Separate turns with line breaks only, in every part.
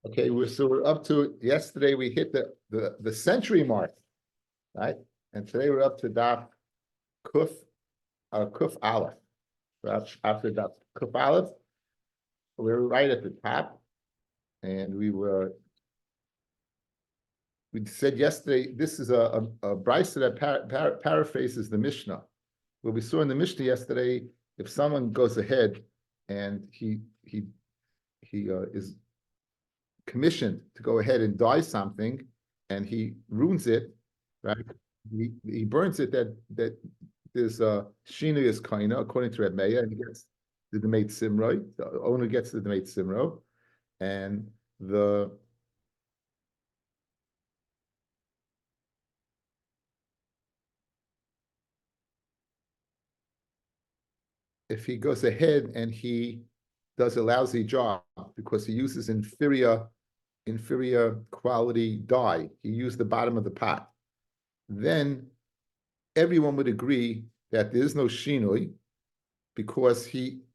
Okay, we're up to yesterday. We hit the century mark, right? And today we're up to Daf Kuf Kuf Aleph. After Daf Kuf Aleph, we're right at the top, and we said yesterday this is a brisa that paraphrases the Mishnah. What we saw in the Mishnah yesterday, if someone goes ahead and he is commissioned to go ahead and dye something, and he ruins it, right? He burns it. That there's a shinu is kaina according to Rabbi, and he gets the demate simroi. The owner gets the demate simro, and if he goes ahead and he does a lousy job because he uses inferior quality dye, he used the bottom of the pot, then everyone would agree that there is no shinui because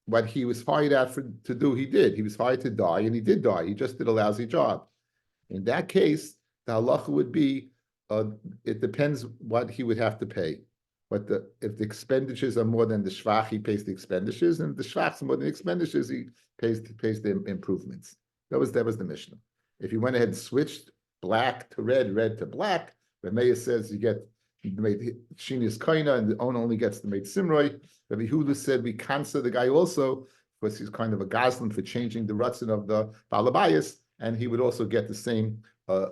what he was hired out to do, he did. He was hired to dye, and he did dye. He just did a lousy job. In that case, the halacha would be, it depends what he would have to pay. If the expenditures are more than the shvach, he pays the expenditures, and if the shvachs are more than the expenditures, he pays the improvements. That was the Mishnah. If you went ahead and switched black to red, red to black, Rabbi says you get Shini's Kaina, and the owner only gets the made Simroi. Rabbi Huda said we cancel the guy also because he's kind of a goslin for changing the rutzin of the Balabayas, and he would also get the same hand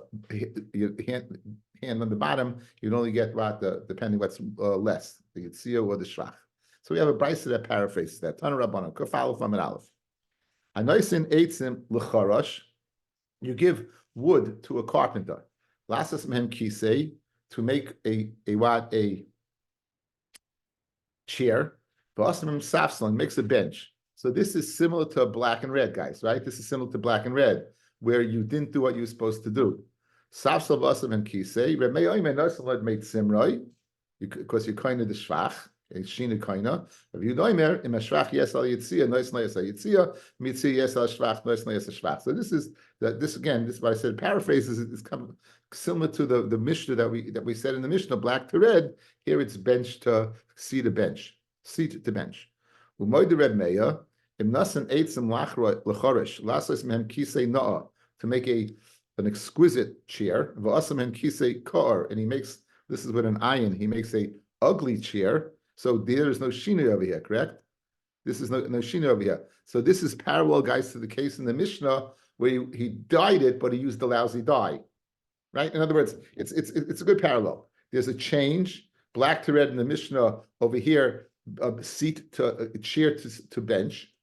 on the bottom. You'd only get depending what's less, the Yitzia or the Shvach. So we have a brisa that paraphrases that. Tana Rabbanan, Kuf Aleph Amid Aleph. Anoisin eitzim l'charash. You give wood to a carpenter. Lasas mehem kisei, to make a chair. V'asamim safslan, makes a bench. So this is similar to black and red, guys, right? This is similar to black and red, where you didn't do what you were supposed to do. Safsal v'asamim kisei. Remei oimen nosalad made simroi, because you're kind of the shvach. Shina kaina. If you know mer im shvach yes al yitzia, nois nois al yitzia, mitzia yes al shvach, nois nois al shvach. So this is this again. This is what I said. Paraphrases is kind of similar to the Mishnah that we said in the Mishnah, black to red. Here it's bench to seat to bench, seat to bench. Umoy de Reb Meya im nasan eitzim lachorish lasas mehem kisei na'a, to make an exquisite chair. V'asam mehem kisei kar, and he makes, this is with an iron. He makes a ugly chair. So there is no shinu over here, correct? This is no shinu over here. So this is parallel, guys, to the case in the Mishnah where he dyed it, but he used the lousy dye, right? In other words, it's a good parallel. There's a change, black to red in the Mishnah over here, a chair to bench.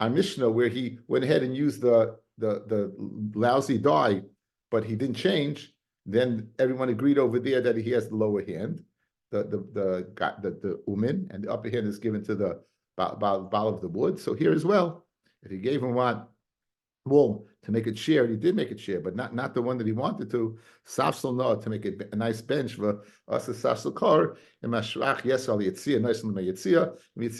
Our Mishnah where he went ahead and used the lousy dye, but he didn't change. Then everyone agreed over there that he has the lower hand. The umin, and the upper hand is given to the baal of the wood. So here as well, if he gave him wool to make a chair, he did make a chair, but not the one that he wanted to. Safsal no, to make a nice bench for us, a safsal kar, and mashrach yes al yitzia, nice and yitzia, you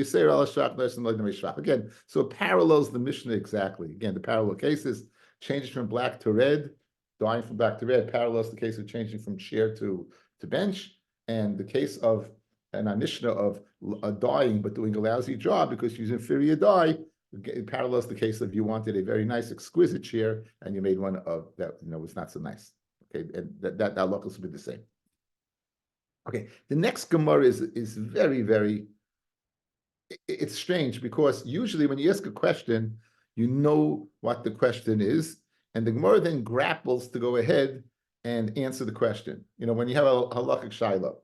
say al shrach nice and shvach. Again, so it parallels the Mishnah exactly. Again, the parallel cases, changing from black to red, dyeing from black to red, parallels the case of changing from chair to bench, and the case of an Mishnah of dyeing but doing a lousy job because using inferior dye, it parallels the case of you wanted a very nice exquisite chair and you made one of that was not so nice. Okay, and that locus would be the same. Okay, the next Gemara is very, very, it's strange because usually when you ask a question, you know what the question is, and the Gemara then grapples to go ahead and answer the question. When you have a halachic shaila,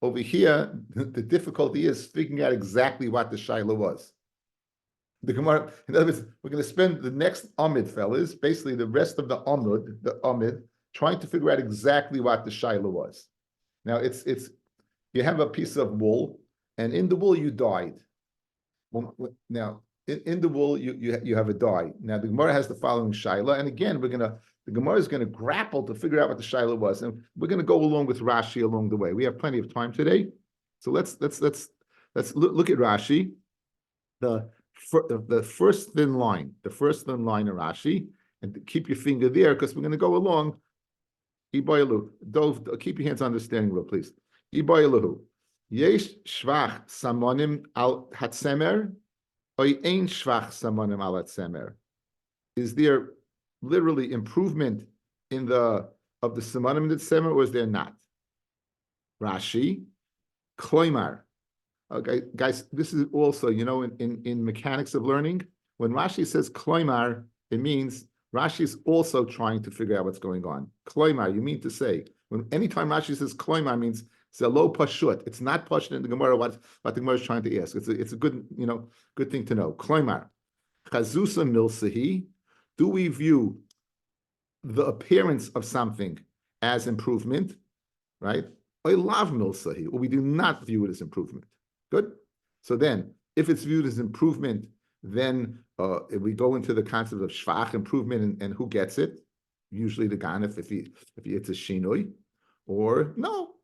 over here, the difficulty is figuring out exactly what the shaila was. The Gemara, in other words, we're going to spend the next Amid, fellas, basically the rest of the Amid, trying to figure out exactly what the shaila was. Now, it's you have a piece of wool, and in the wool you dyed. Now, in the wool you have a dye. Now, the Gemara has the following shaila, and again, the Gemara is going to grapple to figure out what the shaila was, and we're going to go along with Rashi along the way. We have plenty of time today, so let's look at Rashi. The first thin line of Rashi and keep your finger there because we're going to go along. Dove, keep your hands on the steering wheel, please. Yesh shvach samonim al hatsemer, or ein shvach samonim al hatsemer. Is there literally improvement in the of the samonim that semer, or is there not? Rashi, kloimar. Okay, guys, this is also, in mechanics of learning, when Rashi says kloimar, it means Rashi is also trying to figure out what's going on. Kloimar, you mean to say, anytime Rashi says kloimar means it's a low pashut. It's not pashut in the Gemara what the Gemara is trying to ask. It's a good, good thing to know. Kloimar, chazusa milsahi. Do we view the appearance of something as improvement, right? Or lav milsahi, or we do not view it as improvement. Good. So then, if it's viewed as improvement, then if we go into the concept of shvach, improvement, and who gets it? Usually the ganef, if it's a shinoi, or no,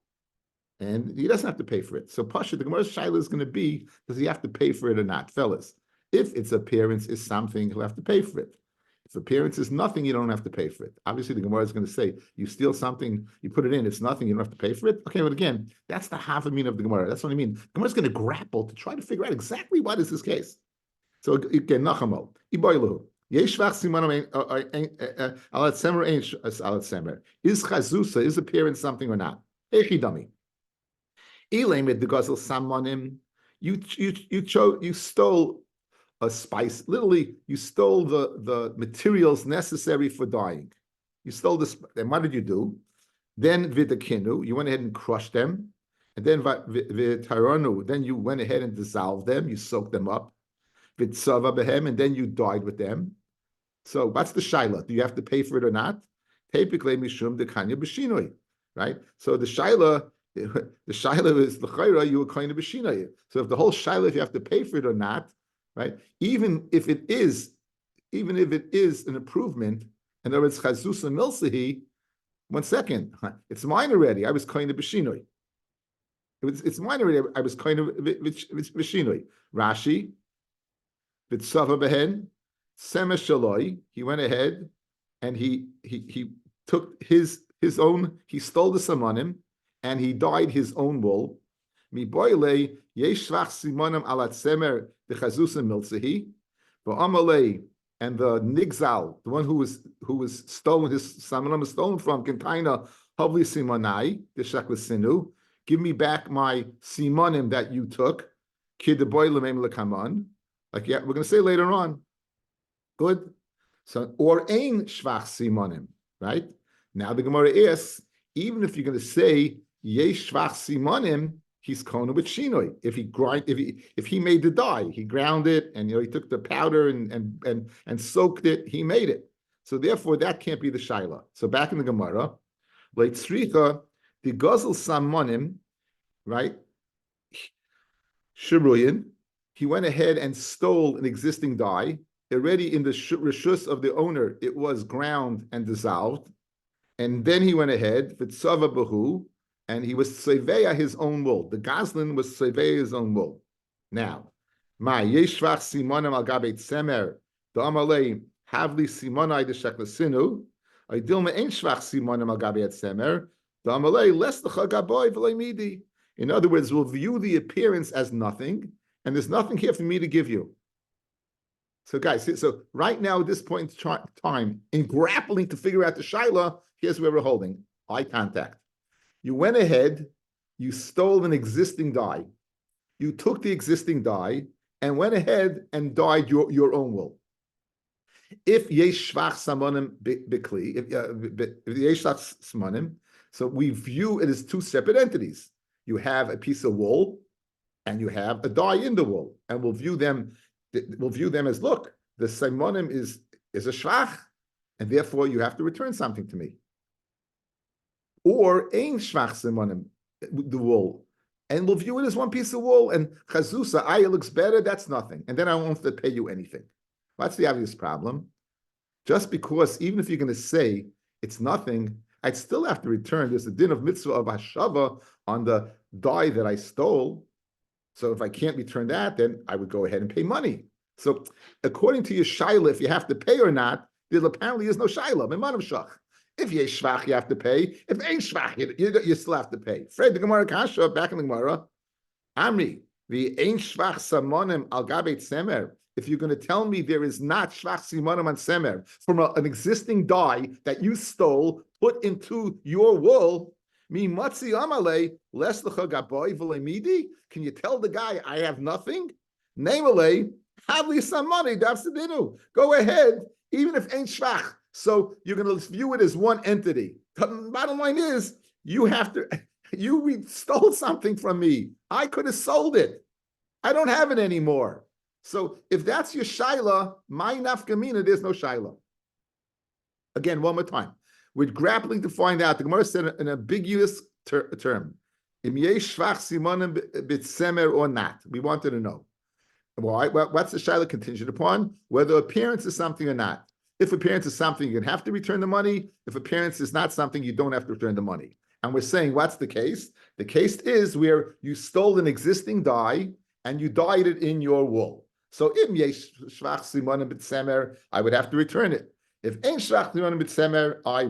and he doesn't have to pay for it. So pasha, the Gemara's shaila is going to be: does he have to pay for it or not, fellas? If its appearance is something, he'll have to pay for it. If appearance is nothing, you don't have to pay for it. Obviously, the Gemara is going to say, you steal something, you put it in, it's nothing, you don't have to pay for it. Okay, but again, that's the half a mean of the Gemara. That's what I mean. The Gemara is going to grapple to try to figure out exactly what is this case. So again, Nachamo, Iboilu, Yeshvach Simanim Alat Semer Alat Semer. Is Chazusa, is appearance something or not? Echidami. Elamed the Gazel Samanim. You stole a spice. Literally, you stole the materials necessary for dyeing. You stole this. Then what did you do? Then vidakinu, you went ahead and crushed them, and then vitaronu, then you went ahead and dissolved them. You soaked them up. Vitsava behem, and then you dyed with them. So what's the shaila? Do you have to pay for it or not? Typically, mishum dekanya b'shinoi, right? So the shaila is the chayra. You were kind of b'shinoi. So if the whole shaila, if you have to pay for it or not, right? Even if it is an improvement, in other words, chazusa milsahi. 1 second, it's mine already. I was kind of b'shinoi. It's mine already. I was kind of b'shinoi. Rashi, v'tzava behen, semesh shaloi. He went ahead and he took his own. He stole the samanim and he dyed his own wool. Mi boile yeshvach simanim alat semer the chazusa milsahi, v'amalei, and the nigzal, the one who was stolen, his samanim was stolen from, kintaina havli simanai the shaklasinu. Give me back my simanim that you took. Kid the boy lemem lekaman. Like, yeah, we're going to say later on. Good. So, or ein shvach simanim, right? Now the Gemara asks, even if you're going to say yesh shvach simanim, he's kona with shinoi. If he made the dye, he ground it, and he took the powder and soaked it, he made it. So therefore, that can't be the shaila. So back in the Gemara, like tzricha, the guzel samanim, right? Shiruyin, he went ahead and stole an existing dye. Already in the rishus of the owner, it was ground and dissolved. And then he went ahead, v'tzava bahu, and he was tseveya his own wool. The Goslin was tseveya his own wool. Now, my yeshvach simonim al gabet semer, the amalei havli simonai de sheklasinu, I dilma ein shvach simonim al gabet semer, the amalei les lecha gaboy v'lei midi. In other words, we'll view the appearance as nothing, and there's nothing here for me to give you. So guys, so right now at this point in time, in grappling to figure out the shaila, here's where we're holding eye contact. You went ahead, you stole an existing dye. You took the existing dye and went ahead and dyed your own wool. If yesh shvach samanim bikli, if yesh shvach samanim, so we view it as two separate entities. You have a piece of wool and you have a dye in the wool, and we'll view them as, look, the samanim is a shvach, and therefore you have to return something to me. Or ein shvach simonim, the wool, and we'll view it as one piece of wool, and chazusa, it looks better, that's nothing, and then I won't have to pay you anything. Well, that's the obvious problem. Just because, even if you're going to say it's nothing, I'd still have to return. There's a din of mitzvah of hashava on the dye that I stole, so if I can't return that, then I would go ahead and pay money. So according to your shaila, if you have to pay or not, there apparently is no shaila. If you're shvach, you have to pay. If ain't shvach, you still have to pay. Fred, the Gemara Kasha, back in the Gemara, Amri, the ain't shvach simonim al gabet semer. If you're going to tell me there is not shvach simonim on semer from an existing dye that you stole, put into your wool, mi matzi amale les lecha gaboy v'lemidi. Can you tell the guy I have nothing? Namely, have li some money. Go ahead, even if ain't shvach. So you're going to view it as one entity. The bottom line is you stole something from me. I could have sold it. I don't have it anymore. So if that's your shaila, my nafkamina, there's no shaila. Again, one more time. We're grappling to find out. The Gemara said an ambiguous term. Im yesh shvach simonim b'tsemer or not. We wanted to know. Why? What's the shaila contingent upon? Whether appearance is something or not. If appearance is something, you're going to have to return the money. If appearance is not something, you don't have to return the money. And we're saying, what's the case? The case is where you stole an existing dye and you dyed it in your wool. So if yesh shvach simonim b'tsemer, I would have to return it. If ain't shvach simonim b'tsemer, I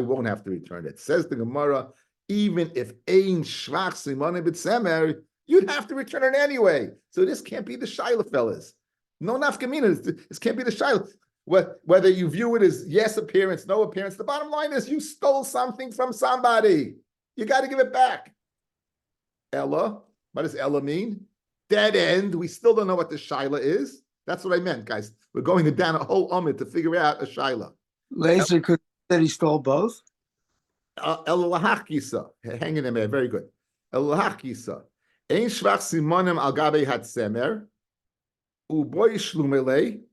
won't have to return it. Says the Gemara, even if ain't shvach simonim b'tsemer, you'd have to return it anyway. So this can't be the shaila, fellas. No nafkamina. This can't be the shaila. Whether you view it as yes appearance, no appearance, the bottom line is you stole something from somebody. You got to give it back. Ella, what does Ella mean? Dead end. We still don't know what the shaila is. That's what I meant, guys. We're going down a whole omid to figure out a shaila.
Laser could that he stole both?
Ella lahachkisa. Hang in there, very good. Ella lahachkisa. Ein shvach simonim al gabe hat semer. Uboy shlumele.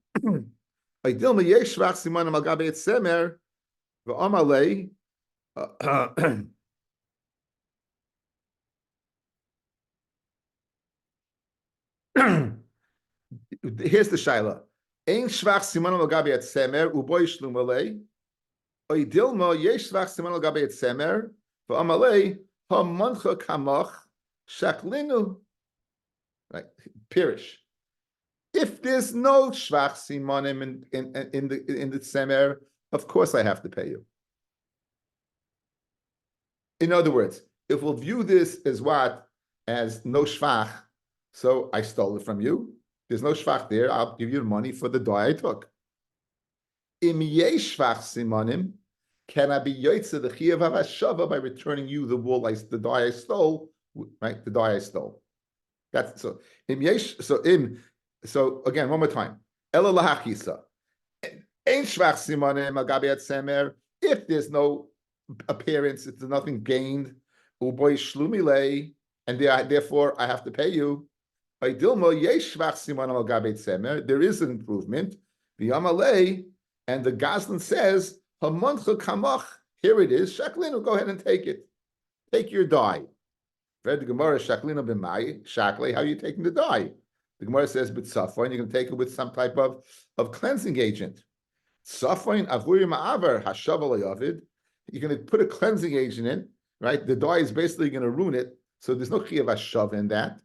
Dilma yesh shvach simonim al gabe hat semer. V'amalei. Here's the shaila. Ein shvach simonim al gabe hat semer. Uboy shlumele. Dilma yesh shvach simonim al gabe hat semer. V'amalei ha mancha kamach. Shaklinu, right? Pirish. If there's no shvach simonim in the semer, of course I have to pay you. In other words, if we'll view this as what? As no shvach, so I stole it from you. There's no shvach there. I'll give you the money for the dye I took. Im yesh shvach simonim, can I be yotze the chiyav havashava by returning you the wool, the dye I stole? Right, the dye I stole. That's so. So again, one more time. Ela lahachisa. Ein shvach simonim al gabe hat semer. If there's no appearance, if there's nothing gained, uboy shlumile, and therefore I have to pay you. Dilmo yesh shvach simonim al gabe hat semer. There is an improvement. V'yamalei, and the Goslin says, hamoncha kamach. Here it is. Shaklinu, go ahead and take it. Take your dye. The Gemara shaklina b'mai shakle. How are you taking the dye? The Gemara says, "But safain, you're going to take it with some type of cleansing agent. Safain avuri ma'aver hashav yavid. You're going to put a cleansing agent in, right? The dye is basically going to ruin it. So there's no chiyav hashav in that.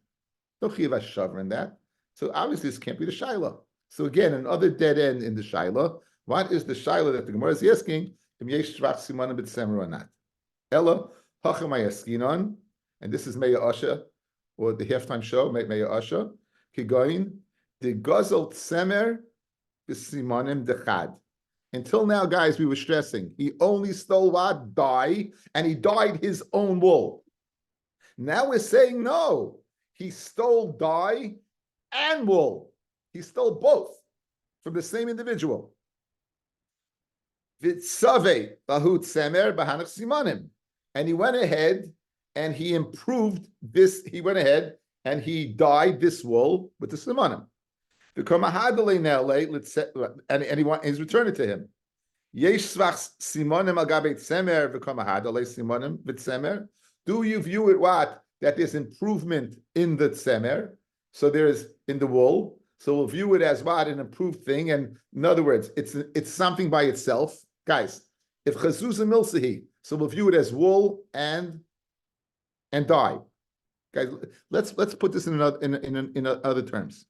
No chiyav hashav in that. So obviously this can't be the shaila. So again, another dead end in the shaila. What is the shaila that the Gemara is asking? Im yesh shvach simanim b'tsemer or not? Ella hachamay askinon. And this is Meya Asha, or the halftime show, Meya Asha. Kigoin, the Gazal Tsemer, the Simonim Dechad. Until now, guys, we were stressing. He only stole what? Dye, and he dyed his own wool. Now we're saying no. He stole dye and wool. He stole both from the same individual. V'tzave Bahut Tsemer Bahanach Simonim. And he went ahead and he improved this. He went ahead and he dyed this wool with the simonim. And he's returned it to him. Do you view it what? That there's improvement in the tsemer. So there's in the wool. So we'll view it as what? An improved thing. And in other words, it's something by itself. Guys, if chazuzah milsahi, so we'll view it as wool and dye. Guys, let's put this in other terms.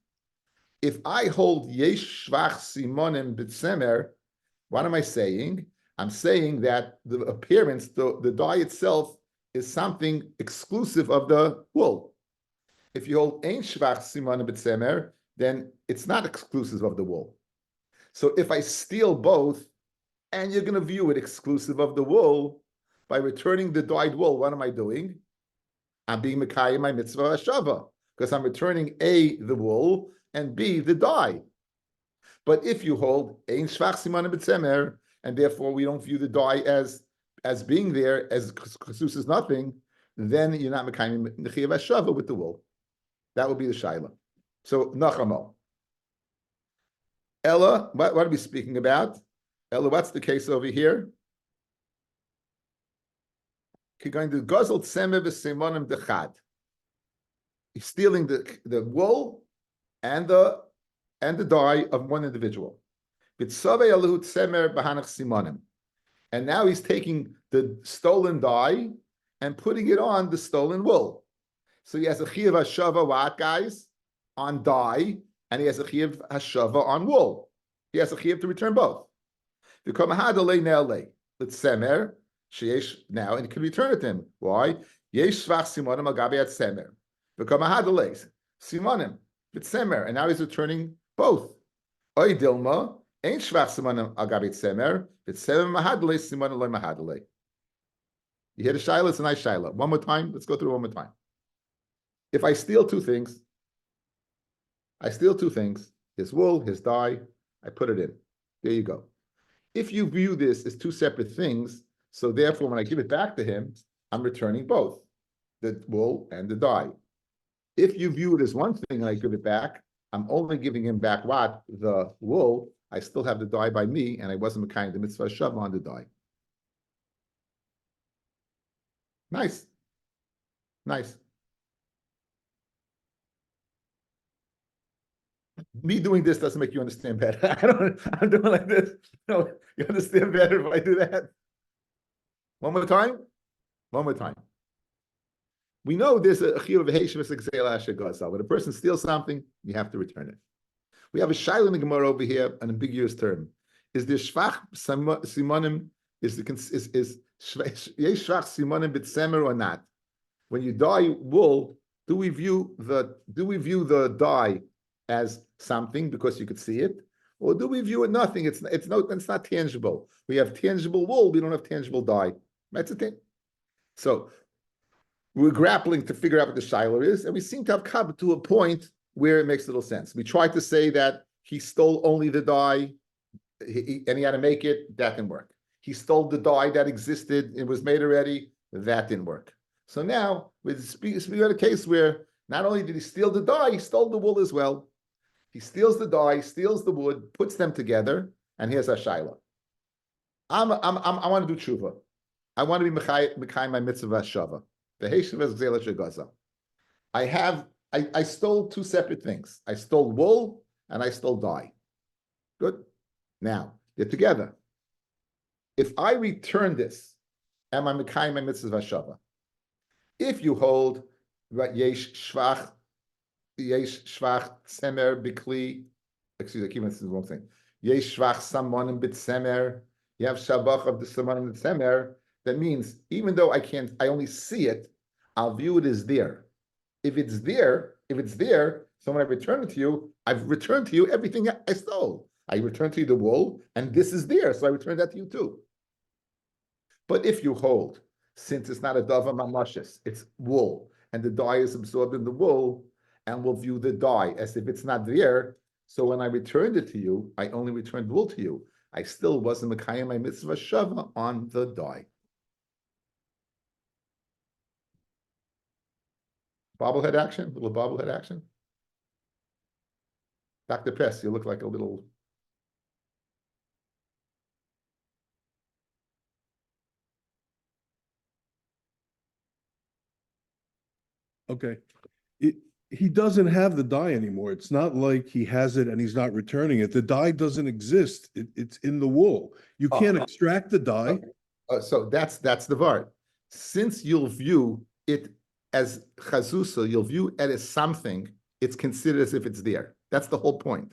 If I hold yesh shvach simonim b'tsemer, What am I saying? I'm saying that the appearance, the dye itself, is something exclusive of the wool. If you hold ein shvach siman b'tzemer, then it's not exclusive of the wool. So if I steal both, and you're going to view it exclusive of the wool, by returning the dyed wool, what am I doing? I'm being mekayim my mitzvah hashava, because I'm returning A, the wool, and B, the dye. But if you hold ein shvach siman b'tzemer, and therefore we don't view the dye as being there, as kasus is nothing, then you're not mekayim nechiyav hashava with the wool. That would be the shaila. So nachamo. Ella, what are we speaking about? Ella, what's the case over here? You're going to guzzle tzemer v'simonim dechad. He's stealing the wool and the dye of one individual. And now he's taking the stolen dye and putting it on the stolen wool. So he has a chiyuv hashava, what guys? On dye, and he has a chiyuv hashava on wool. He has a chiyuv to return both. Now, and he can return it to him. Why? Yesh shvach simonim al gabi at semer. Simonim, b'tzemer, and now he's returning both. Oy dilma, ain't shvach simonim al gabi tzemer, b'tzemer mahadle, simonim loy mahadle. You hear the shaila? It's a nice shaila. One more time. Let's go through it one more time. If I steal two things, his wool, his dye, I put it in. There you go. If you view this as two separate things, so therefore when I give it back to him, I'm returning both, the wool and the dye. If you view it as one thing and I give it back, I'm only giving him back what? The wool. I still have the dye by me, and I wasn't mekayim the mitzvah shav on the dye. Nice. Nice. Me doing this doesn't make you understand better. I'm doing like this. No, you understand better if I do that. One more time. We know there's a chiyuv of heishvus exela shegasa. When a person steals something, you have to return it. We have a shaila in the Gemara over here, an ambiguous term. Is the shvach simonim is yesh shvach simonim b'tzemer or not? When you dye wool, do we view the dye as something because you could see it, or do we view it nothing? It's not tangible. We have tangible wool. We don't have tangible dye. That's the thing. So we're grappling to figure out what the shiloh is, and we seem to have come to a point where it makes little sense. We tried to say that he stole only the dye, and he had to make it. That didn't work. He stole the dye that existed. It was made already. That didn't work. So now we got a case where not only did he steal the dye, he stole the wool as well. He steals the dye, steals the wood, puts them together, and here's a shaila. I want to do tshuva. I want to be mekayim my mitzvah shava. The heishivas gzela shegaza. I stole two separate things. I stole wool and I stole dye. Good. Now they're together. If I return this, am I mekayim my mitzvah shava? If you hold yesh shvach tzemer bikli, excuse me, I keep saying the wrong thing. Yesh shvach samonim b'tzemer. You have shabach of the samonim b'tzemer. That means even though I only see it, I'll view it as there. If it's there, so when I return it to you, I've returned to you everything I stole. I returned to you the wool, and this is there, so I return that to you too. But if you hold, since it's not a dava mamashis, it's wool, and the dye is absorbed in the wool, and we'll view the dye as if it's not there. So when I returned it to you, I only returned wool to you. I still wasn't mekayim my mitzvah shava on the dye. Bobblehead action, little bobblehead action. Dr. Press, you look like a little.
Okay. He doesn't have the dye anymore. It's not like he has it and he's not returning it. The dye doesn't exist. It's in the wool. You can't extract the dye.
So that's the vart. Since you'll view it as chazusa, you'll view it as something, it's considered as if it's there. That's the whole point.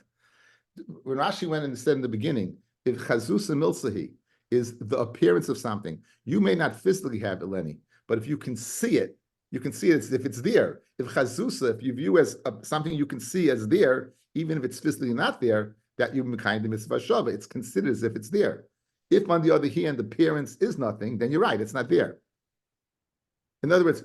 When Rashi went and said in the beginning, if chazusa milsahi is the appearance of something, you may not physically have it, Lenny, but if you can see it, you can see it if it's there. If chazusa, if you view as something you can see as there, even if it's physically not there, that you kind of mitzvah shava, it's considered as if it's there. If on the other hand, the appearance is nothing, then you're right, it's not there. In other words,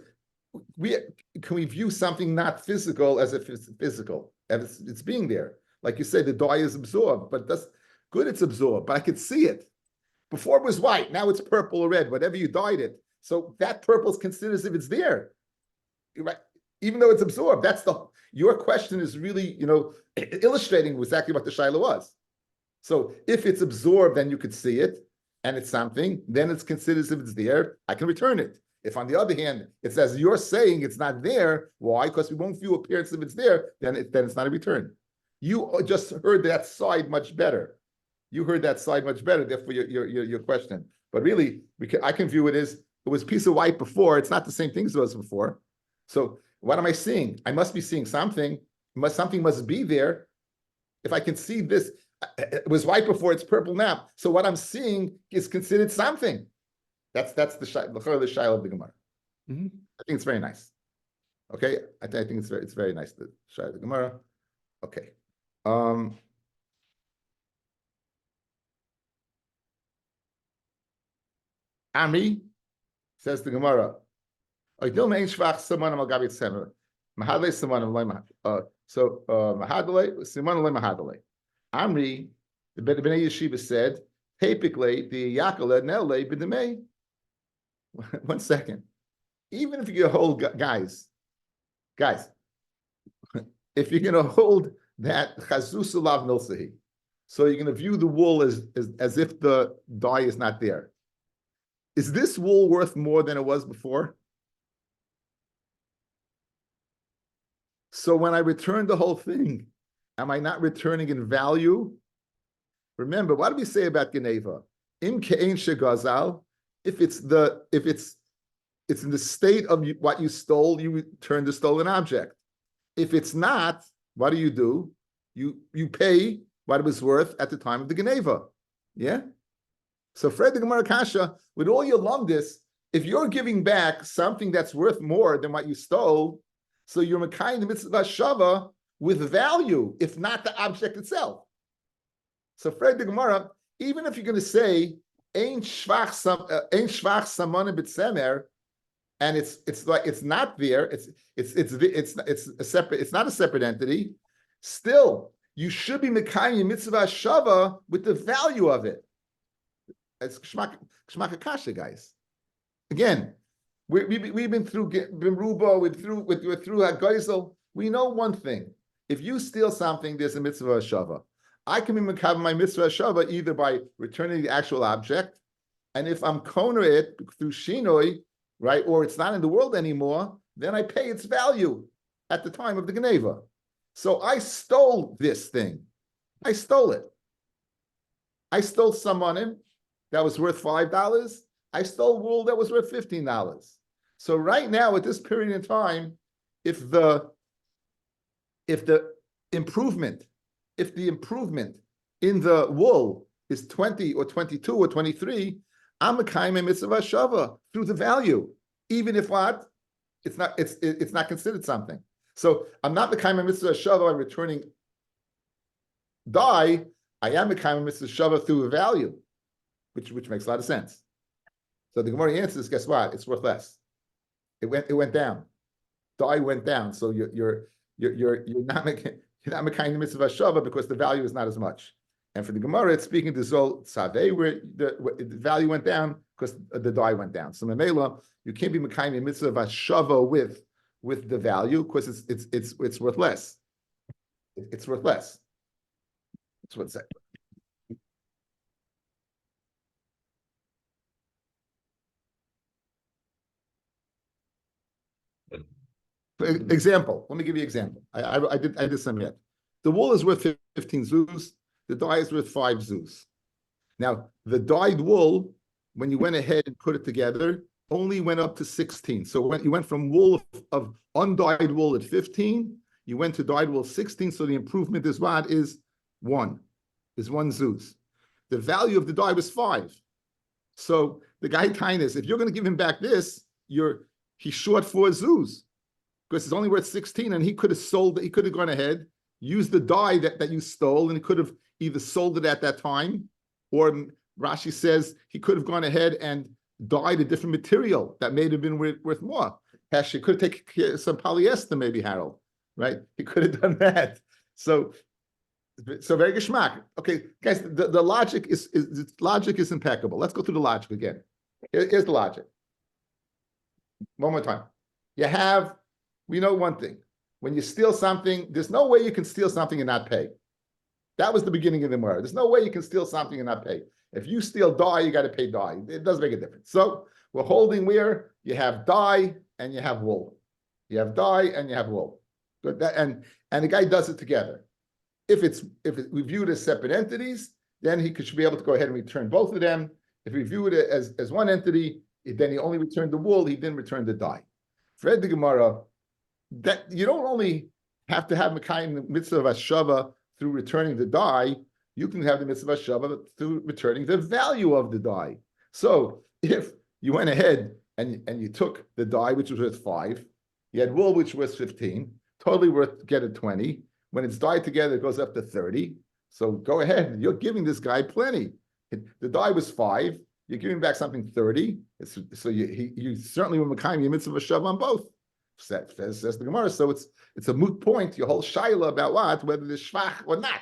can we view something not physical as if it's physical, as it's being there? Like you say, the dye is absorbed, but that's good, it's absorbed, but I could see it. Before it was white, now it's purple or red, whatever you dyed it. So that purple is considered as if it's there, right? Even though it's absorbed. Your question is really, illustrating exactly what the shaila was. So if it's absorbed, then you could see it, and it's something, then it's considered as if it's there, I can return it. If on the other hand, it's as you're saying it's not there, why? Because we won't view appearance if it's there, then it's not a return. You just heard that side much better. You heard that side much better, therefore your question. But really, I can view it as it was a piece of white before. It's not the same thing as it was before. So what am I seeing? I must be seeing something. Something must be there. If I can see this, it was white before, it's purple now. So what I'm seeing is considered something. That's the shaila of the Gemara.
Mhm.
I think it's very nice. Okay, I think it's very nice, the shaila of the Gemara. Okay. Ami says the Gemara. Amri, the Bnei Yeshiva said, typically the Yakala Nele B'demei. 1 second. Even if you hold, guys, if you're going to hold that Chazus Lav Milsahi, so you're going to view the wool as if the dye is not there. Is this wool worth more than it was before? So when I return the whole thing, am I not returning in value? Remember, what do we say about Geneva? Im ke'ein shegazal, if it's in the state of what you stole, you return the stolen object. If it's not, what do? You pay what it was worth at the time of the Geneva. Yeah? So Fred the Gemara Kasha, with all your lumdis, if you're giving back something that's worth more than what you stole, so you're Mekayim the mitzvah shava with value, if not the object itself. So Fred the Gemara, even if you're going to say ein shvach samana b'tzemer, and it's like it's not there, it's a separate, it's not a separate entity. Still, you should be Mekayim mitzvah shava with the value of it. It's Kshmak Kasha, guys. Again, we've been through Bimruba, we're through Hageisel. We know one thing. If you steal something, there's a mitzvah shava. I can be mekav my mitzvah shava either by returning the actual object, and if I'm koner it through shinoi, right, or it's not in the world anymore, then I pay its value at the time of the Geneva. So I stole this thing. I stole it. I stole some money that was worth $5. I stole wool that was worth $15. So right now, at this period in time, if the improvement in the wool is 20 or 22 or 23, I'm a kaime mitzvah shava through the value, even if what it's not considered something. So I'm not the kaime mitzvah shava. I'm returning dye. I am a kaime mitzvah shava through a value, which makes a lot of sense. So the Gemara answers, guess what? It's worth less. It went down. Dye went down. So you're not making. You're not making the mitzvah shava because the value is not as much. And for the Gemara, it's speaking to Zol Tzaveh, where the value went down because the dye went down. So Memela, you can't be making mitzvah shava with the value because it's worth less. It's worth less. That's what it said. For example, let me give you an example. I did some yet. The wool is worth 15 zuz. The dye is worth 5 zuz. Now, the dyed wool, when you went ahead and put it together, only went up to 16. So when you went from wool of undyed wool at 15, you went to dyed wool 16. So the improvement is what? Is 1 zuz. the value of the die was 5. So the guy kindness, if you're going to give him back this, he's short 4 zuz because it's only worth 16, and he could have sold it. He could have gone ahead, used the die that you stole, and he could have either sold it at that time, or Rashi says he could have gone ahead and dyed a different material that may have been worth more. He could have taken some polyester, maybe, Harold, right? He could have done that. So very geschmack. Okay, guys, the logic is impeccable. Let's go through the logic again. Here's the logic. One more time. We know one thing. When you steal something, there's no way you can steal something and not pay. That was the beginning of the Gemara. There's no way you can steal something and not pay. If you steal dye, you got to pay dye. It doesn't make a difference. So we're holding where you have dye and you have wool. You have dye and you have wool. But and the guy does it together. If we view it as separate entities, then he should be able to go ahead and return both of them. If we view it as one entity, then he only returned the wool, he didn't return the dye. Fred the Gemara, that you don't only have to have the mitzvah of Hashava through returning the dye, you can have the mitzvah of Hashava through returning the value of the dye. So if you went ahead and you took the dye, which was worth 5, you had wool, which was 15, totally worth get it 20. When it's dyed together, it goes up to 30. So go ahead. You're giving this guy plenty. The dye was 5. You're giving back something 30. So you certainly were Mekayim your mitzvah shav on both. Says the Gemara. So it's a moot point. Your whole shaila about whether it's shvach or not.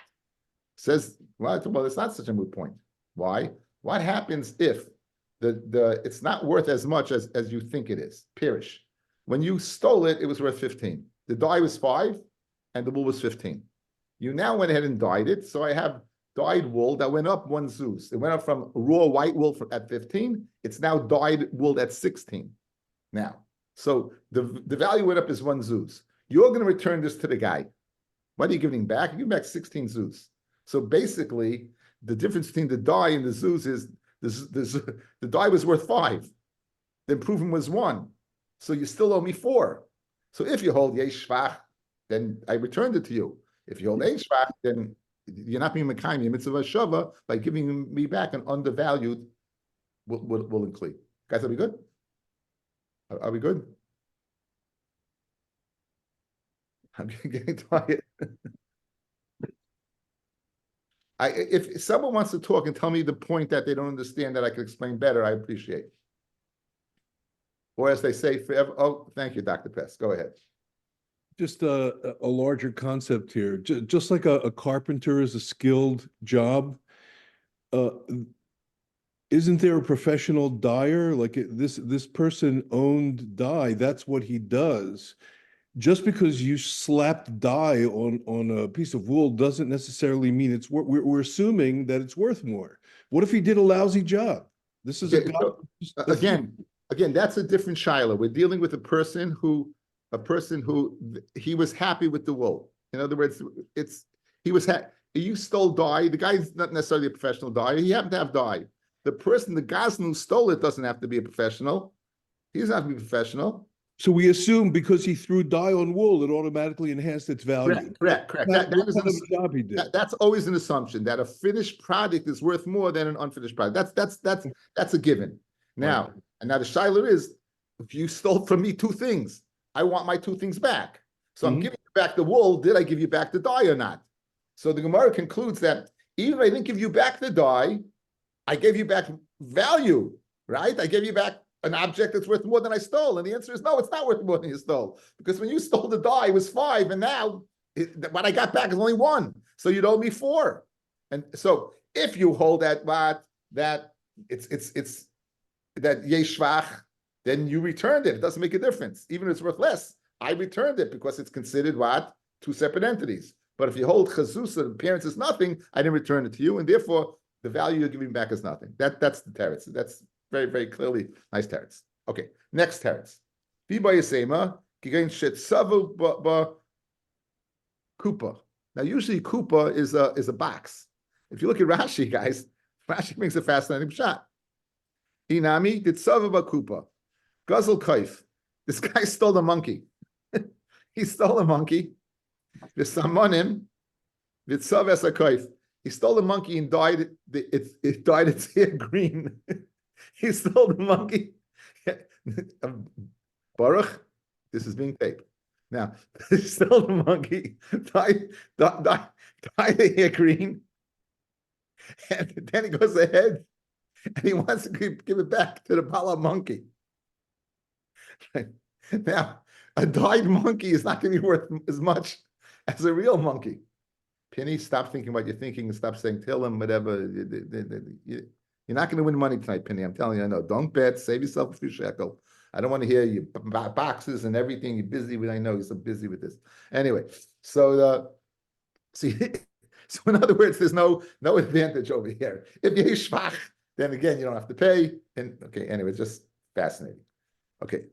Says well, it's not such a moot point. Why? What happens if it's not worth as much as you think it is? Pirish. When you stole it, it was worth 15. The dye was 5. And the wool was 15. You now went ahead and dyed it. So I have dyed wool that went up 1 zuz. It went up from raw white wool at 15. It's now dyed wool at 16. Now, so the value went up is 1 zuz. You're going to return this to the guy. What are you giving back? You give back 16 zuz. So basically, the difference between the dye and the zuz is the dye was worth 5. The improvement was 1. So you still owe me 4. So if you hold yesh shvach, then I returned it to you. If you hold ein shvach, then you're not being mekayim your mitzvah shava by giving me back an undervalued. Will include. Guys, are we good? Are we good? I'm getting tired. If someone wants to talk and tell me the point that they don't understand that I can explain better, I appreciate. Or as they say, forever. Oh, thank you, Dr. Pest. Go ahead.
Just a larger concept here. Just like a carpenter is a skilled job, isn't there a professional dyer? Like this person owned dye. That's what he does. Just because you slapped dye on a piece of wool doesn't necessarily mean it's worth. We're assuming that it's worth more. What if he did a lousy job? This is
again. That's a different shiloh. We're dealing with a person who he was happy with the wool. In other words, you stole dye. The guy's not necessarily a professional dyer. He happened to have dye. The gazlan who stole it doesn't have to be a professional. He doesn't have to be professional.
So we assume because he threw dye on wool, it automatically enhanced its value.
Correct. That's always an assumption that a finished product is worth more than an unfinished product. That's a given. Now, and now the shiloh is, if you stole from me 2 things, I want my 2 things back. So I'm giving you back the wool. Did I give you back the dye or not? So the Gemara concludes that even if I didn't give you back the dye, I gave you back value, right? I gave you back an object that's worth more than I stole. And the answer is no, it's not worth more than you stole. Because when you stole the dye, it was 5. And now what I got back is only 1. So you'd owe me 4. And so if you hold that it's that yesh shvach, then you returned it. It doesn't make a difference. Even if it's worth less, I returned it because it's considered 2 separate entities. But if you hold chazusa, the appearance is nothing, I didn't return it to you. And therefore, the value you're giving back is nothing. That's the teretz. That's very, very clearly nice teretz. Okay, next teretz. Kupa. Now, usually kupa is a box. If you look at Rashi, guys, Rashi makes a fascinating shot. Inami did savava kupa. Guzzle kaif. This guy stole a monkey. He stole a monkey. V'samanim v'tzav es kaif. He stole the monkey and dyed it dyed its hair green. He stole the monkey. Baruch, this is being taped. Now, he stole the monkey, dyed the hair green, and then he goes ahead and he wants to give it back to the Bala monkey. Now, a dyed monkey is not going to be worth as much as a real monkey. Penny, stop thinking what you're thinking and stop saying tell him whatever. You're not going to win money tonight, Penny. I'm telling you, I know. Don't bet. Save yourself a few shekel. I don't want to hear you boxes and everything. You're busy with. I know you're so busy with this. Anyway, so see, so in other words, there's no advantage over here. If you're shvach, then again you don't have to pay. And okay, anyway, it's just fascinating. Okay,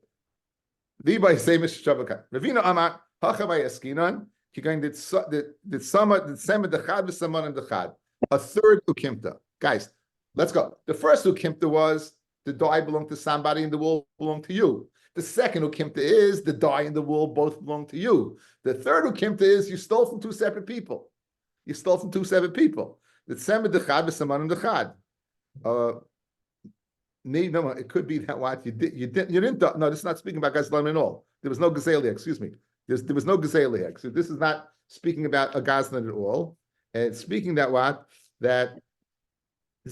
Levi same as Shavaka. Ravina Amat Hachavay Eskinon. You're going to a third ukimta. Guys, let's go. The first ukimta was the dye belonged to somebody and the wool belonged to you. The second ukimta is the dye and the wool both belong to you. The third ukimta is you stole from two separate people. You stole from two separate people. The tzemah dechad v'samanim dechad. No, it could be that what you didn't. No, this is not speaking about gazlan at all. There was no gazelia. Excuse me. There was no gazela here. So this is not speaking about a gazlan at all. And it's speaking that there's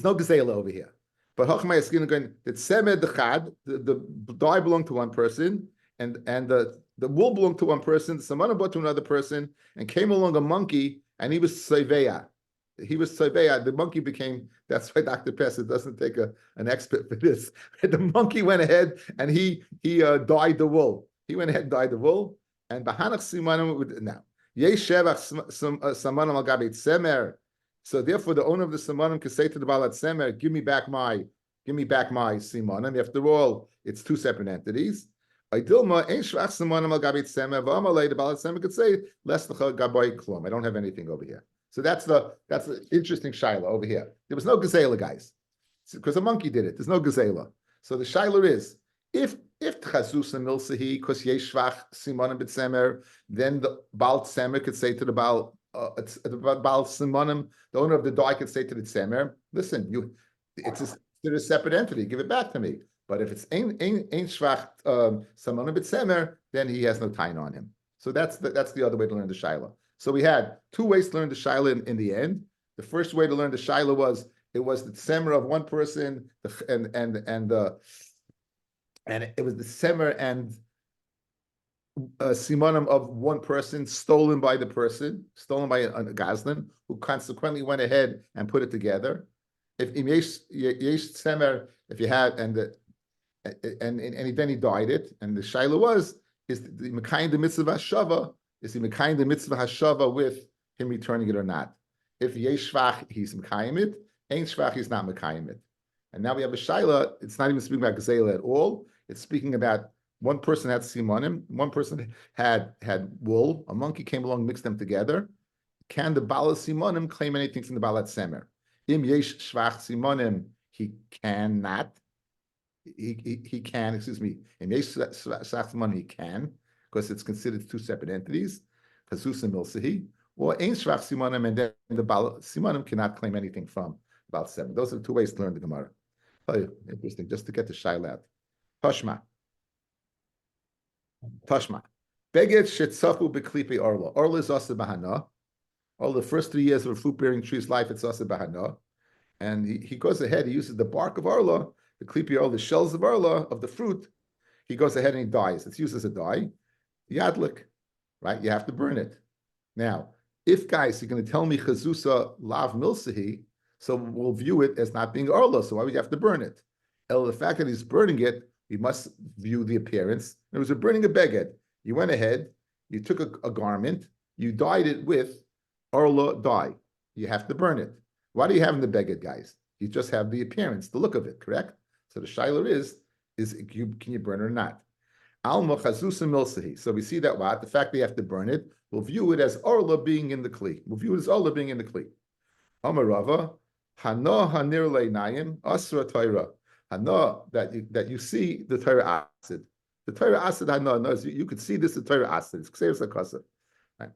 no gazela over here. But Hochmai is going that semed dechad, the dye belonged to one person, and the wool belonged to one person. The samana bought to another person, and came along a monkey, and he was soveya. He was soveya. The monkey became. That's why Dr. Pesser doesn't take an expert for this. The monkey went ahead and he dyed the wool. He went ahead and dyed the wool. And Bahanach Simanim now. Yeshevach Samanim al Gabet Semer. So therefore, the owner of the Samanim can say to the Balat Semer, give me back my Simanim. After all, it's two separate entities. Idilma Ein Shvach Samanim al Gabet Semer. V'amalei, the Balat Semer could say, Les Lecha Gabai Klum. I don't have anything over here. So that's the interesting shaila over here. There was no gazela, guys, because a monkey did it. There's no gazela. So the shaila is if Tchazus and Milsahi, because Yeshvach Simonim B'Tsemer, then the Baal Tsemer could say to the Baal Simonim, the owner of the dye could say to the Tsemer, listen, it's a separate entity, give it back to me. But if it's Ein Shvach Simonim B'Tsemer, then he has no tain on him. So that's the other way to learn the shaila. So we had two ways to learn the shaila in the end. The first way to learn the shaila was the tsemer of one person, and it was the semer and simonim of one person stolen by a gazlan who consequently went ahead and put it together. If yesh semer, if you had and then he dyed it, and the shaila is the mekayim the mitzvah shava. Is he mekayim the mitzvah hashava with him returning it or not? If yesh shvach, he's mekayim it. Ain't shvach, he's not mekayim it. And now we have a shaila. It's not even speaking about gazela at all. It's speaking about one person had simonim, one person had wool. A monkey came along, mixed them together. Can the bala simonim claim anything from the balat semer? Im yesh shvach simonim, he cannot. He can. Excuse me. Im yesh shvach simonim, he can. Because it's considered two separate entities, Kasus and Milsahi, or Ein Shvach Simonim, and then the Baal Simonim cannot claim anything from Baal Seven. Those are two ways to learn the Gemara. Oh, interesting, just to get the shaila out. Toshma. Beged Shetzafu Beklipi Orla. Orla is Asa Bahana. All the first 3 years of a fruit-bearing tree's life, it's Asa Bahana. And he goes ahead, he uses the bark of Orla, the Klipi Orla, the shells of Orla, of the fruit. He goes ahead and he dyes. It's used as a dye. Yadlik, right? You have to burn it. Now, if guys, you're going to tell me chazusa lav milsahi, so we'll view it as not being orla. So why would you have to burn it? The fact that he's burning it, we must view the appearance. It was burning a beged. You went ahead, you took a garment, you dyed it with orla dye. You have to burn it. Why do you have in the beged, guys? You just have the appearance, the look of it, correct? So the shaila is can you burn it or not? Alma chazusa milsahi. So we see that the fact that you have to burn it, we'll view it as orla being in the kli. We'll view it as orla being in the kli. Amarava, hana hanir leinayim asra Torah. Hana that you see the Torah acid. The Torah acid hana. No, you could see this the Torah acid. It's kseiras hakasa. Right.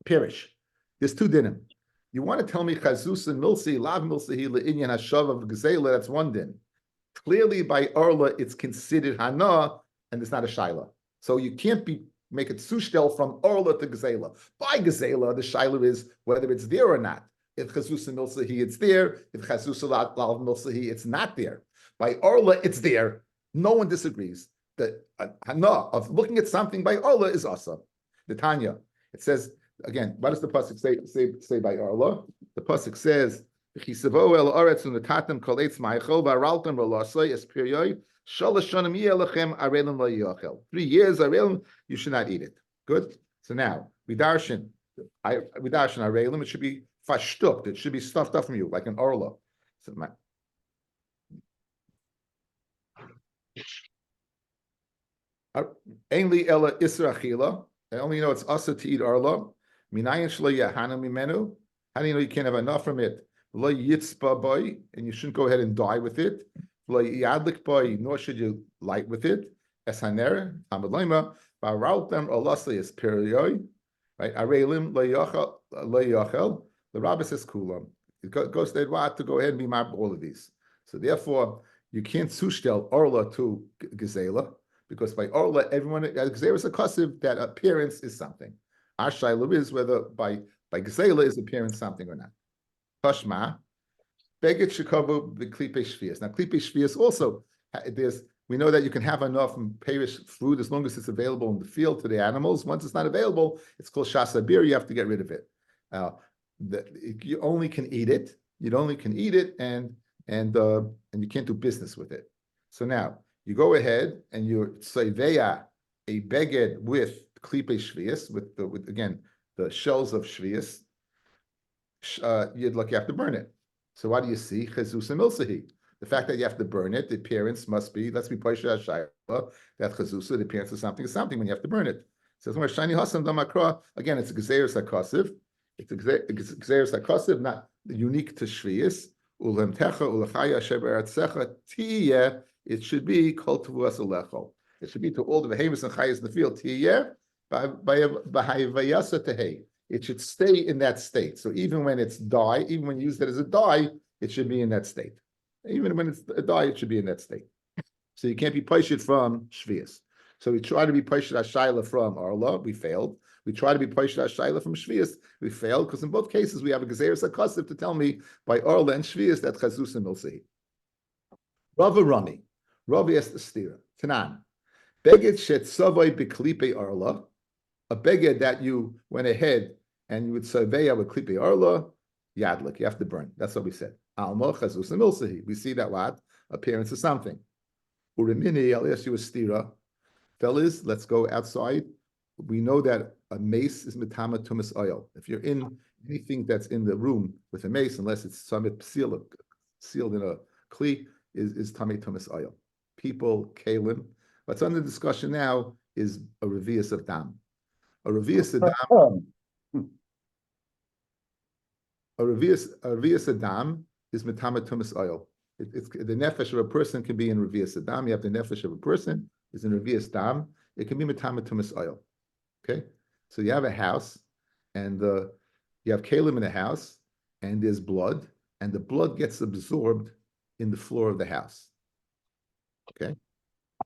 Pirish. There's two dinim. You want to tell me chazus and milsi, lav milsi le'inyan hashav of gzela, that's one din. Clearly by Arla, it's considered hana, and it's not a shaila. So you can't make it sushtel from Arla to gzela. By gzela, the shaila is whether it's there or not. If chazus and milsahi, it's there. If chazus and lav milsahi, it's not there. By Arla, it's there. No one disagrees. The hana of looking at something by Arla is asa. The Tanya, it says again. What does the pasuk say by Arla? The pasuk says, "3 years you should not eat it." Good. So now we darshan arelim. It should be fashtukt. It should be stuffed up from you like an orla. So Ainli ella israchila. I only know it's asa to eat arla. Minayin shlo yahana mimenu. How do you know you can't have enough from it? Lo yitzpa boy, and you shouldn't go ahead and die with it. Lo yadlik boy, nor should you light with it. Es haner hamadlema baraltem olasli is period. Right? Arelim lo yachel. The Rabbi says kulam. It goes to what to go ahead and be marked all of these. So therefore, you can't sushtel orla to gezela. Because by Orla, everyone, Gzera is a kasiv, that appearance is something. Our shayla is whether by Gzela is appearance something or not. Tashma, Begit Shikovu, the Klipe Shvias. Now, Klipe Shvias also, we know that you can have enough perish food as long as it's available in the field to the animals. Once it's not available, it's called Shasabir, you have to get rid of it. You only can eat it. You only can eat it, and you can't do business with it. So now, you go ahead and you tzeveya a beged with klipe shvius, with again the shells of shvius. You have to burn it. So what do you see? Chezus and milsahi. The fact that you have to burn it, the appearance must be. Let's be paisha shayla that chezus, the appearance of something is something when you have to burn it. It says when shiny hasam damakra. Again, it's a gezeres hakasiv. It's a gezeres hakasiv, not unique to shvius. Ulem techa ulachaya sheber atzecha tiyeh. It should be kol tavus alechol. It should be to all the behemoths and chayas in the field. Tiyeh b'hayvayasa tehei. It should stay in that state. So even when it's dye, even when you use it as a dye, it should be in that state. Even when it's a dye, it should be in that state. So you can't be paishit from shvius. So we try to be paishit ashayla from Arla, we failed. We try to be paishit ashayla from shvius, we failed, because in both cases we have a gezeres hakasiv to tell me by Arla and shvius that chazus and milsehi. Rava Rami. Rabbi asked the stira. Tanan. Beged shet savoy b'klipe Arla. A beged that you went ahead and you would survey with klipe Arla, yadlik, you have to burn. That's what we said. Alma chazus and milsehi. We see that what? Appearance of something. Urimini, I'll ask you a stira. Fellas, let's go outside. We know that a mace is mitama tumas oil. If you're in anything that's in the room with a mace, unless it's summit sealed in a kli, is tamei tumas oil. People, kalim. What's under discussion now is a revius of dam. A revius of dam is mitama tumas oil. It's the nefesh of a person can be in revius adam. You have the nefesh of a person is in revius dam. It can be mitama tumas oil. Okay, so you have a house, and you have kalim in the house, and there's blood, and the blood gets absorbed in the floor of the house. Okay,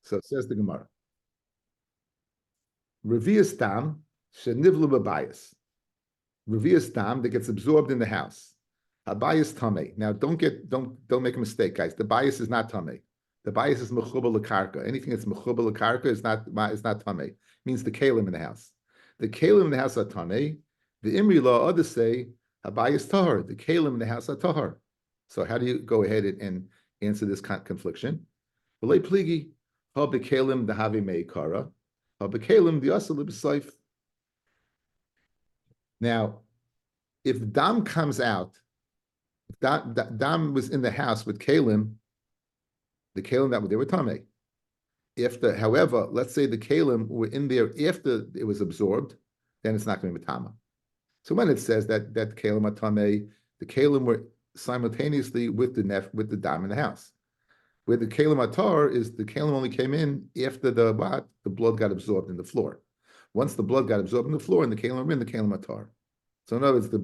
so it says the Gemara. Revius dam shenivlu b'bayis. Revius dam that gets absorbed in the house. Habayis tamei. Now don't make a mistake, guys. The bias is not tamei. The bias is mechuba lekarka. Anything that's mechuba lekarka is not tamei. It means the kalim in the house. The kalim in the house are tamei. The imri law others say habayis tahar. The kalim in the house are tahar. So how do you go ahead and answer this confliction? V'lei pligi ha bekalim dahavi meikara ha bekalim diasal b'saif. Now, if dam comes out, dam was in the house with kalim, the kalim that they were tamei. However, let's say the kalim were in there after it was absorbed, then it's not going to be tama. So when it says that kalim are tamei, the kalim were simultaneously with the dam in the house. Where the kalim atar is the kalim only came in after the blood got absorbed in the floor. Once the blood got absorbed in the floor and the kalim were in the kalim atar. So in other words, the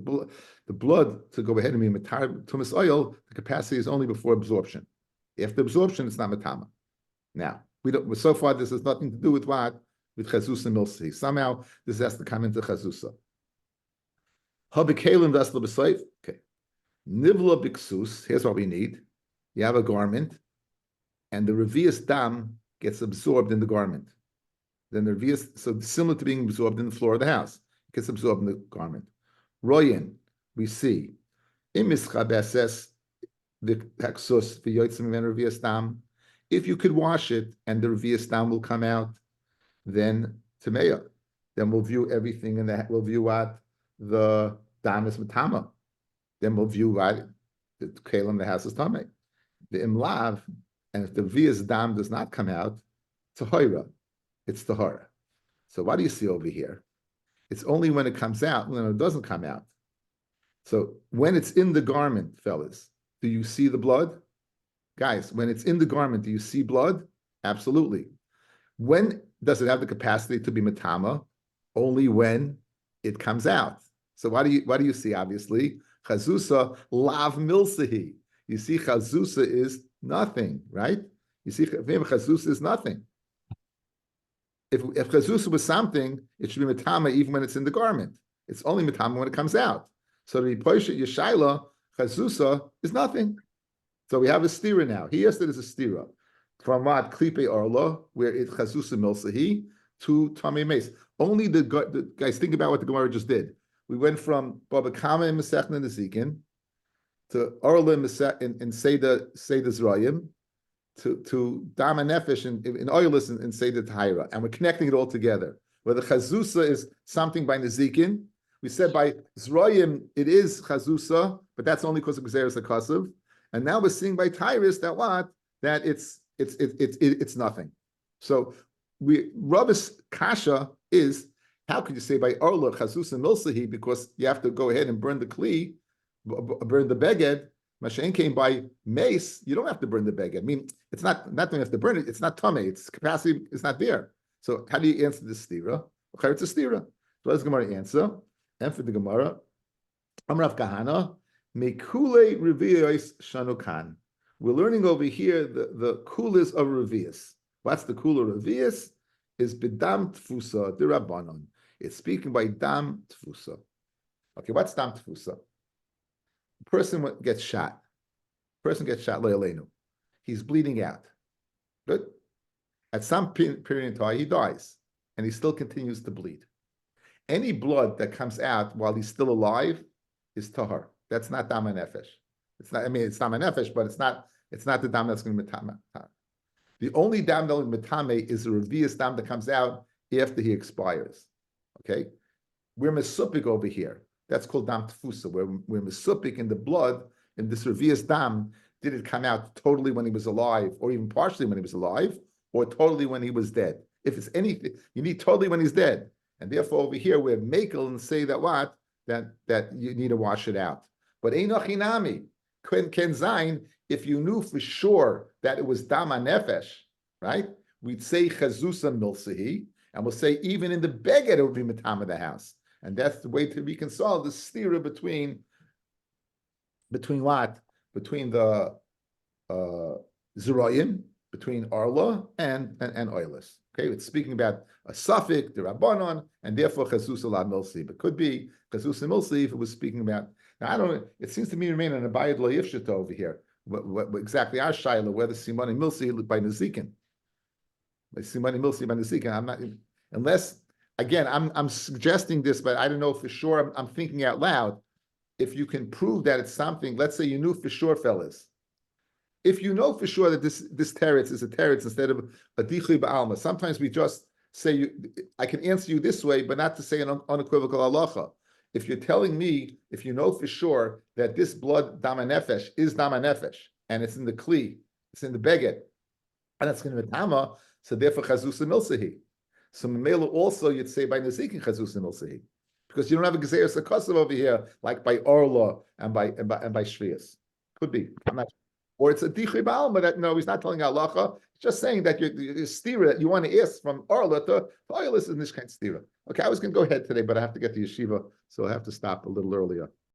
blood to go ahead and be matar tumas oil, the capacity is only before absorption. After absorption, it's not matama. Now, we don't. So far, this has nothing to do with what? With chazusa milsi. Somehow, this has to come into chazusa. Habikalim dasla b'soif. Okay. Nivla biksus. Here's what we need. You have a garment, and the revius dam gets absorbed in the garment. Then the revius, so similar to being absorbed in the floor of the house, it gets absorbed in the garment. Royan, we see. Imischabeses the hexus v'yotzim men revius dam. If you could wash it and the revius dam will come out, then tameya. Then we'll view everything in that. We'll view what the dam is matama. Then we'll view what the kalim the house is tamei. The imlav, and if the revius dam does not come out, tahira, it's tahara. So what do you see over here? It's only when it comes out, when it doesn't come out. So when it's in the garment, fellas, do you see the blood? Guys, when it's in the garment, do you see blood? Absolutely. When does it have the capacity to be matama? Only when it comes out. So what do you see? Obviously, chazusa lav milsahi. You see, chazusa is nothing, right? You see, chazusa is nothing. If chazusa was something, it should be matama even when it's in the garment. It's only matama when it comes out. So the poisha yeshayla chazusa is nothing. So we have a stira now. He asked it as a stira. From what? Klipe Arla, where it chazusa milsahi, to Tomei Mace. Only the guys, think about what the Gemara just did. We went from Baba Kama and Masechna and Nezikin to Arla in Seder Zrayim to Dama Nefesh in Oilus and Seder Tahira. And we're connecting it all together. Where the chazusa is something by Nezikin. We said by Zrayim it is chazusa, but that's only because of Gzeres HaKasav. And now we're seeing by Tyrus that what? That it's nothing. So Rabbi's kasha is, how could you say by Arla chazusa milsahi, because you have to go ahead and burn the kli, burn the beged. Mashain came by mace, you don't have to burn the beged. I mean, it's not that you have to burn it, it's not tamei, its capacity is not there. So how do you answer this stira? It's a stira. So let's Gemara answer. And for the Gemara, Amrav Kahana, Mekule Revios Shanukan. We're learning over here the kulas of Revius. What's the kula of Revius? Is Bidam Tfusa, the Rabbanon. It's speaking by Dam Tfusa. Okay, what's Dam Tfusa? A person gets shot. Person gets shot, Le'aleinu. He's bleeding out. Good? At some period in time, he dies, and he still continues to bleed. Any blood that comes out while he's still alive is tahar. That's not dam nefesh. It's not. I mean, it's dam nefesh, but it's not the dam that's going to be matame. The only dam that will be matame is the revius dam that comes out after he expires. Okay, we're mesupik over here. That's called dam tfusa. We're mesupik in the blood in this revius dam. Did it come out totally when he was alive, or even partially when he was alive, or totally when he was dead? If it's anything, you need totally when he's dead. And therefore, over here, we're makel and say that what? That you need to wash it out. But einochinami, ken zayin, if you knew for sure that it was dama nefesh, right? We'd say chazusa milsahi, and we'll say even in the beged it would be matama the house. And that's the way to reconcile the stira between what? Between the Zerayim, between Arla and Oilus. Okay, it's speaking about a suffix, the Rabbanon, and therefore Chazus Alad Milsi. But could be Chazus Milsi if it was speaking about. Now I don't know. It seems to me remain an Abayad Lo Yifshita over here. What exactly our Shaila, whether Simoni Milsi by Nezikin. By Simoni Milsi by Nezikin. I'm not, unless again, I'm suggesting this, but I don't know for sure. I'm thinking out loud. If you can prove that it's something, let's say you knew for sure, fellas. If you know for sure that this teretz is a teretz instead of a dichui ba'alma, sometimes we just say, I can answer you this way, but not to say an unequivocal halacha. If you're telling me, if you know for sure that this blood dama nefesh is dama nefesh, and it's in the kli, it's in the beged, and it's going to be tama, so therefore chazusa milsahi. So memela also you'd say by nezikin chazusa milsahi, because you don't have a gezeres akasav over here like by orla and by shvius. Could be. I'm not. Or it's a dichui ba'alma that no, he's not telling halacha. He's just saying that you're stira that you want to is from orla to oilis is this kind of stira. Okay, I was going to go ahead today, but I have to get to yeshiva, so I have to stop a little earlier.